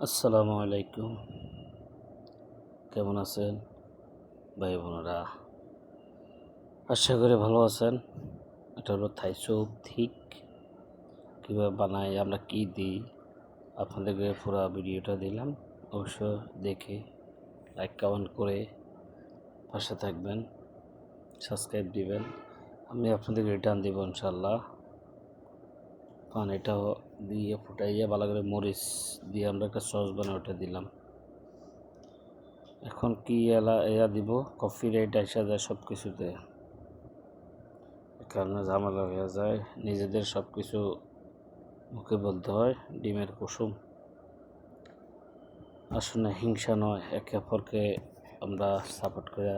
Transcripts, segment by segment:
আসসালামু আলাইকুম। কেমন আছেন ভাই বোনেরা? আশা করি ভালো আছেন। এটা হলো থাই স্যুপ থিক। কীভাবে বানাই, আমরা কী দিই, আপনাদেরকে পুরো ভিডিওটা দিলাম। অবশ্য দেখে লাইক কমেন্ট করে পাশে থাকবেন, সাবস্ক্রাইব দিবেন। আমি আপনাদের রিটার্ন দেবো ইনশাল্লাহ। পানিটা দিয়ে ফুটাইয়া ভালো করে মরিচ দিয়ে আমরা একটা সস বানিয়ে ওটা দিলাম। এখন কি এয়া দিব, কফি রেট আসা যায় সব কিছুতে, কারণে ঝামেলা হয়ে যায়। নিজেদের সব কিছু মুখে বলতে হয়। ডিমের কুসুম আসলে হিংসা নয়, একে অপরকে আমরা সাপোর্ট করে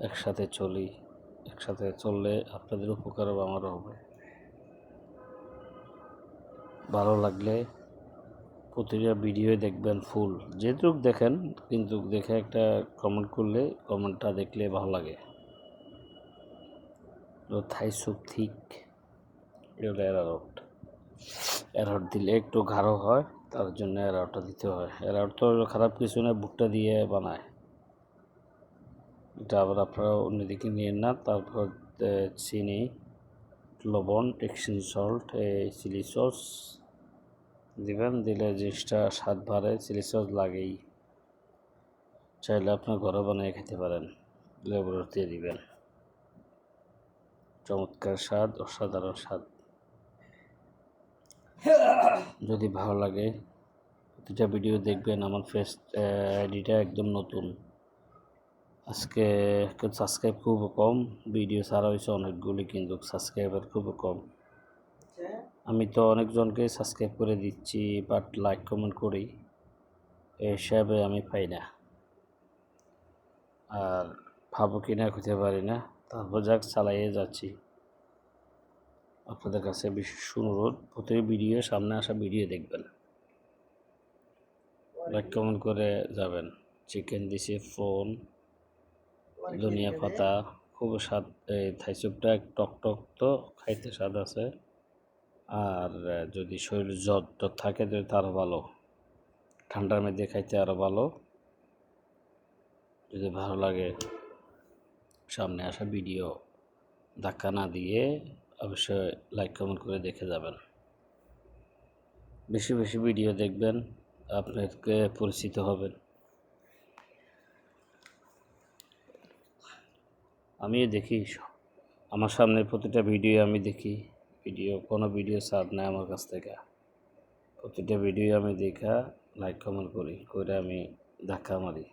একসাথে চলি। একসাথে চললে আপনাদের উপকার হবে, আমারও হবে। ভালো লাগলে প্রতিটা ভিডিও দেখবেন ফুল, যেটুক দেখেন, কিন্তু দেখে একটা কমেন্ট করলে, কমেন্টটা দেখলে ভালো লাগে। থাই স্যুপ থিক, এটা অ্যারারুট দিলে একটু গাঢ় হয়, তার জন্য অ্যারারুটটা দিতে হয়। অ্যারারুট তো খারাপ কিছু না, ভুট্টা দিয়ে বানায়। এটা আবার আপনারা অন্যদিকে নিয়ে না। তারপর চিনি, লবণ, টেক্সিং সল্ট, চিলি সস দিবেন। দিলে জিনিসটা স্বাদ বাড়ে। চিলি সস লাগেই, চাইলে আপনার ঘরে বানিয়ে খেতে পারেন। লেবুর রস দিয়ে দিবেন, চমৎকার স্বাদ, অসাধারণ স্বাদ। যদি ভালো লাগে প্রতিটা ভিডিও দেখবেন। আমার আইডিটা একদম নতুন, আজকে সাবস্ক্রাইব খুব কম। ভিডিও ছাড়া হয়েছে অনেকগুলি, কিন্তু সাবস্ক্রাইবার খুব কম। আমি তো অনেকজনকে সাবস্ক্রাইব করে দিচ্ছি, বাট লাইক কমেন্ট করি, এই হিসাবে আমি পাই না। আর ভাবো কিনা খুঁজে পারি না। তারপর যাক, চালাইয়ে যাচ্ছি। আপনাদের কাছে বিশেষ অনুরোধ, প্রতি ভিডিও, সামনে আসা ভিডিও দেখবেন, লাইক কমেন্ট করে যাবেন। চিকেন দিছি, ফোন, ধনিয়া পাতা, খুব স্বাদ। এই থাই স্যুপটা টক টক তো খাইতে স্বাদ আছে। আর যদি শরীর জ্বর থাকে তো আরও ভালো, ঠান্ডার মধ্যে খাইতে আরও ভালো। যদি ভালো লাগে, সামনে আসা ভিডিও ধাক্কা না দিয়ে অবশ্যই লাইক কমেন্ট করে দেখে যাবেন। বেশি বেশি ভিডিও দেখবেন, আপনাকে পরিচিত হবেন। আমিও দেখি, আমার সামনে প্রতিটা ভিডিও আমি দেখি। কোনো ভিডিও ছাড় নেয় আমার কাছ থেকে। প্রতিটা ভিডিও আমি দেখা লাইক কমেন্ট করি, করে আমি ধাক্কা মারি।